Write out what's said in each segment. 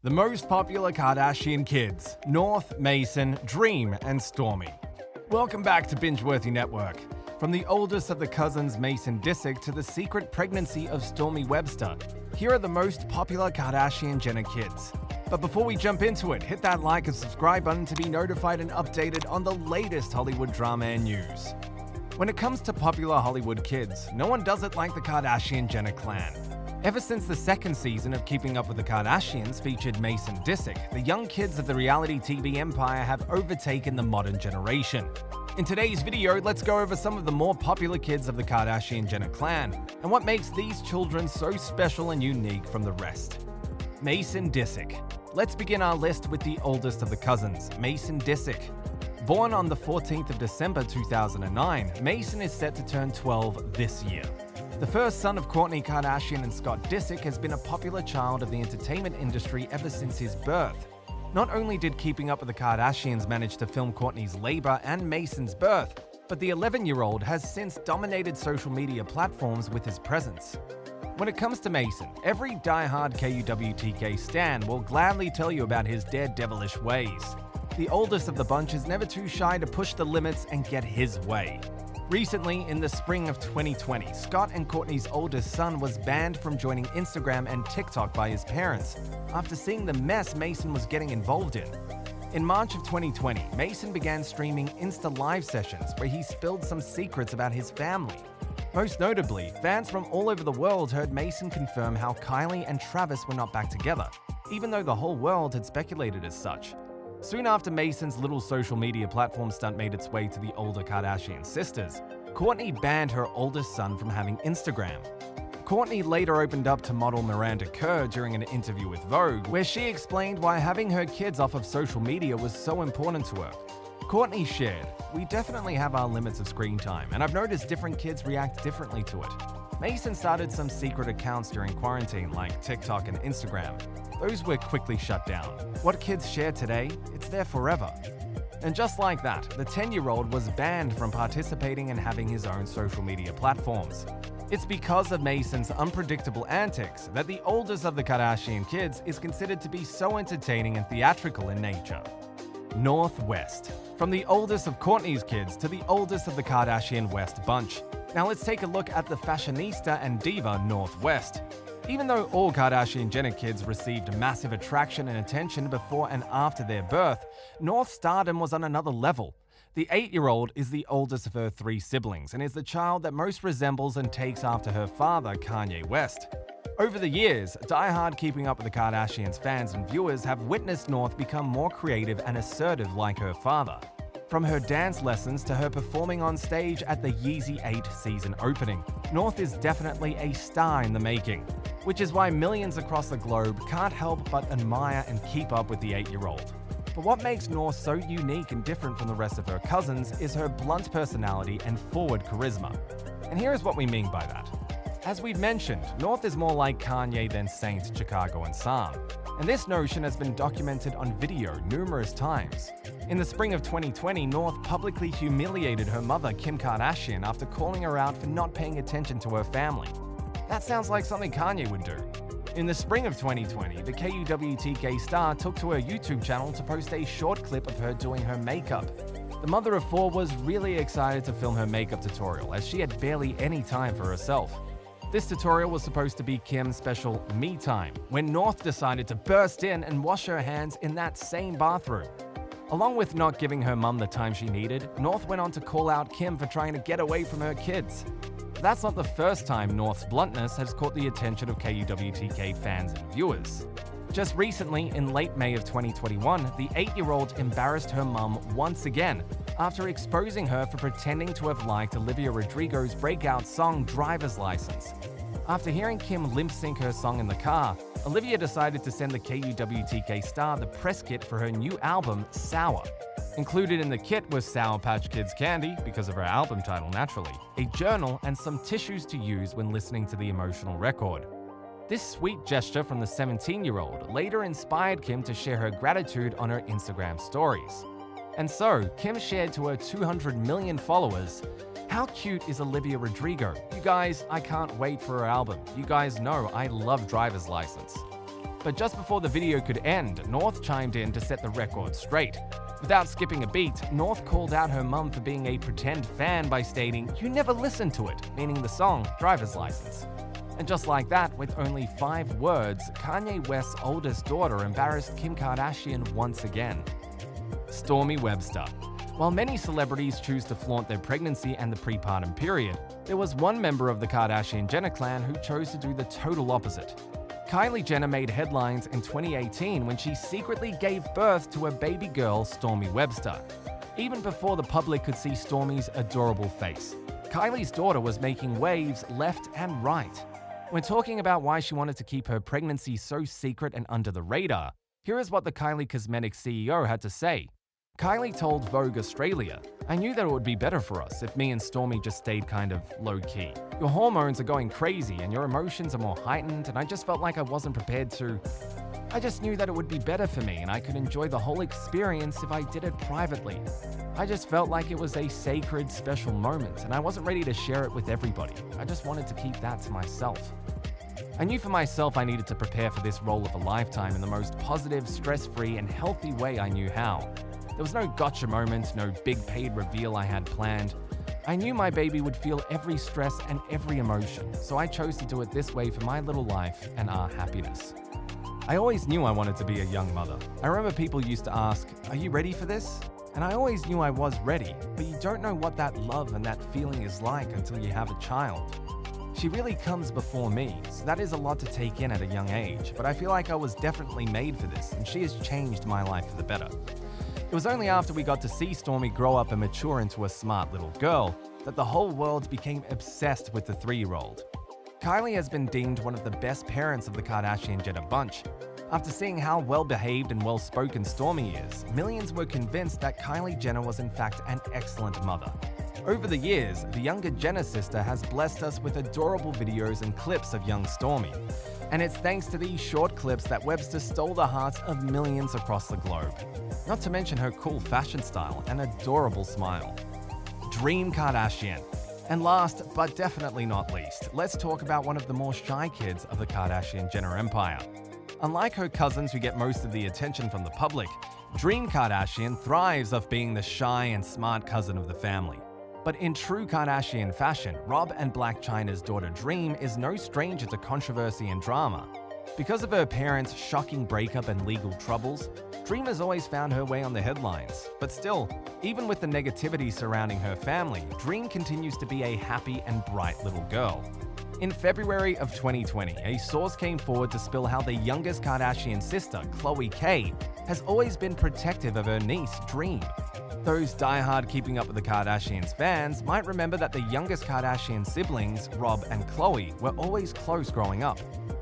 The most popular Kardashian kids: North, Mason, Dream, and Stormi. Welcome back to Binge-Worthy Network. From the oldest of the cousins, Mason Disick, to the secret pregnancy of Stormi Webster, here are the most popular Kardashian-Jenner kids. But before we jump into it, hit that like and subscribe button to be notified and updated on the latest Hollywood drama and news. When it comes to popular Hollywood kids, no one does it like the Kardashian-Jenner clan. Ever since the second season of Keeping Up with the Kardashians featured Mason Disick, the young kids of the reality TV empire have overtaken the modern generation. In today's video, let's go over some of the more popular kids of the Kardashian-Jenner clan, and what makes these children so special and unique from the rest. Mason Disick. Let's begin our list with the oldest of the cousins, Mason Disick. Born on the 14th of December 2009, Mason is set to turn 12 this year. The first son of Kourtney Kardashian and Scott Disick has been a popular child of the entertainment industry ever since his birth. Not only did Keeping Up with the Kardashians manage to film Kourtney's labor and Mason's birth, but the 11-year-old has since dominated social media platforms with his presence. When it comes to Mason, every die-hard KUWTK stan will gladly tell you about his daredevilish ways. The oldest of the bunch is never too shy to push the limits and get his way. Recently, in the spring of 2020, Scott and Kourtney's oldest son was banned from joining Instagram and TikTok by his parents after seeing the mess Mason was getting involved in. In March of 2020, Mason began streaming Insta Live sessions where he spilled some secrets about his family. Most notably, fans from all over the world heard Mason confirm how Kylie and Travis were not back together, even though the whole world had speculated as such. Soon after Mason's little social media platform stunt made its way to the older Kardashian sisters, Kourtney banned her oldest son from having Instagram. Kourtney later opened up to model Miranda Kerr during an interview with Vogue, where she explained why having her kids off of social media was so important to her. Kourtney shared, "We definitely have our limits of screen time, and I've noticed different kids react differently to it. Mason started some secret accounts during quarantine like TikTok and Instagram. Those were quickly shut down. What kids share today, it's there forever." And just like that, the 10-year-old was banned from participating and having his own social media platforms. It's because of Mason's unpredictable antics that the oldest of the Kardashian kids is considered to be so entertaining and theatrical in nature. North West. From the oldest of Kourtney's kids to the oldest of the Kardashian West bunch. Now let's take a look at the fashionista and diva North West. Even though all Kardashian-Jenner kids received massive attraction and attention before and after their birth, North's stardom was on another level. The 8-year-old is the oldest of her 3 siblings and is the child that most resembles and takes after her father, Kanye West. Over the years, die-hard Keeping Up with the Kardashians fans and viewers have witnessed North become more creative and assertive like her father. From her dance lessons to her performing on stage at the Yeezy 8 season opening, North is definitely a star in the making, which is why millions across the globe can't help but admire and keep up with the 8-year-old. But what makes North so unique and different from the rest of her cousins is her blunt personality and forward charisma. And here is what we mean by that. As we've mentioned, North is more like Kanye than Saint, Chicago, and Sam. And this notion has been documented on video numerous times. In the spring of 2020, North publicly humiliated her mother, Kim Kardashian, after calling her out for not paying attention to her family. That sounds like something Kanye would do. In the spring of 2020, the KUWTK star took to her YouTube channel to post a short clip of her doing her makeup. The mother of 4 was really excited to film her makeup tutorial, as she had barely any time for herself. This tutorial was supposed to be Kim's special me time, when North decided to burst in and wash her hands in that same bathroom. Along with not giving her mum the time she needed, North went on to call out Kim for trying to get away from her kids. That's not the first time North's bluntness has caught the attention of KUWTK fans and viewers. Just recently, in late May of 2021, the 8-year-old embarrassed her mum once again after exposing her for pretending to have liked Olivia Rodrigo's breakout song Driver's License. After hearing Kim lip-sync her song in the car, Olivia decided to send the KUWTK star the press kit for her new album, Sour. Included in the kit was Sour Patch Kids candy, because of her album title naturally, a journal, and some tissues to use when listening to the emotional record. This sweet gesture from the 17-year-old later inspired Kim to share her gratitude on her Instagram stories. And so, Kim shared to her 200 million followers, "How cute is Olivia Rodrigo? You guys, I can't wait for her album. You guys know I love Driver's License." But just before the video could end, North chimed in to set the record straight. Without skipping a beat, North called out her mum for being a pretend fan by stating, "You never listened to it," meaning the song Driver's License. And just like that, with only 5 words, Kanye West's oldest daughter embarrassed Kim Kardashian once again. Stormi Webster. While many celebrities choose to flaunt their pregnancy and the prepartum period, there was one member of the Kardashian-Jenner clan who chose to do the total opposite. Kylie Jenner made headlines in 2018 when she secretly gave birth to her baby girl, Stormi Webster. Even before the public could see Stormi's adorable face, Kylie's daughter was making waves left and right. When talking about why she wanted to keep her pregnancy so secret and under the radar, here is what the Kylie Cosmetics CEO had to say. Kylie told Vogue Australia, "I knew that it would be better for us if me and Stormi just stayed kind of low-key. Your hormones are going crazy and your emotions are more heightened, and I just felt like I wasn't prepared to. I just knew that it would be better for me and I could enjoy the whole experience if I did it privately. I just felt like it was a sacred, special moment and I wasn't ready to share it with everybody. I just wanted to keep that to myself. I knew for myself I needed to prepare for this role of a lifetime in the most positive, stress-free, and healthy way I knew how. There was no gotcha moment, no big paid reveal I had planned. I knew my baby would feel every stress and every emotion, so I chose to do it this way for my little life and our happiness. I always knew I wanted to be a young mother. I remember people used to ask, 'Are you ready for this?' And I always knew I was ready, but you don't know what that love and that feeling is like until you have a child. She really comes before me, so that is a lot to take in at a young age, but I feel like I was definitely made for this, and she has changed my life for the better." It was only after we got to see Stormi grow up and mature into a smart little girl that the whole world became obsessed with the 3-year-old. Kylie has been deemed one of the best parents of the Kardashian-Jenner bunch. After seeing how well-behaved and well-spoken Stormi is, millions were convinced that Kylie Jenner was in fact an excellent mother. Over the years, the younger Jenner sister has blessed us with adorable videos and clips of young Stormi. And it's thanks to these short clips that Webster stole the hearts of millions across the globe. Not to mention her cool fashion style and adorable smile. Dream Kardashian. And last, but definitely not least, let's talk about one of the more shy kids of the Kardashian-Jenner empire. Unlike her cousins who get most of the attention from the public, Dream Kardashian thrives off being the shy and smart cousin of the family. But in true Kardashian fashion, Rob and Blac Chyna's daughter Dream is no stranger to controversy and drama. Because of her parents' shocking breakup and legal troubles, Dream has always found her way on the headlines. But still, even with the negativity surrounding her family, Dream continues to be a happy and bright little girl. In February of 2020, a source came forward to spill how the youngest Kardashian sister, KUWTK, has always been protective of her niece, Dream. Those die-hard Keeping Up with the Kardashians fans might remember that the youngest Kardashian siblings, Rob and Khloe, were always close growing up,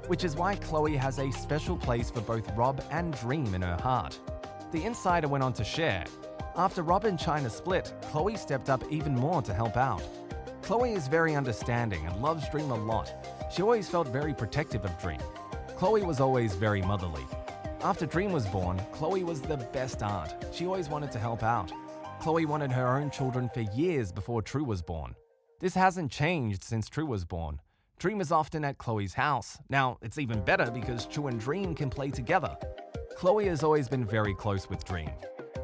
which is why Khloe has a special place for both Rob and Dream in her heart. The insider went on to share, after Rob and Chyna split, Khloe stepped up even more to help out. Khloe is very understanding and loves Dream a lot. She always felt very protective of Dream. Khloe was always very motherly. After Dream was born, Khloe was the best aunt. She always wanted to help out. Khloe wanted her own children for years before True was born. This hasn't changed since True was born. Dream is often at Khloe's house. Now, it's even better because True and Dream can play together. Khloe has always been very close with Dream.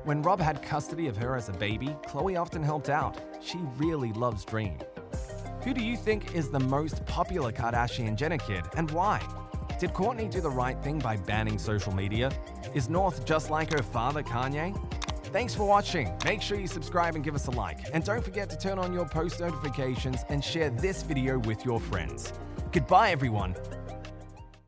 When Rob had custody of her as a baby, Khloe often helped out. She really loves Dream. Who do you think is the most popular Kardashian-Jenner kid, and why? Did Kourtney do the right thing by banning social media? Is North just like her father, Kanye? Thanks for watching. Make sure you subscribe and give us a like. And don't forget to turn on your post notifications and share this video with your friends. Goodbye, everyone.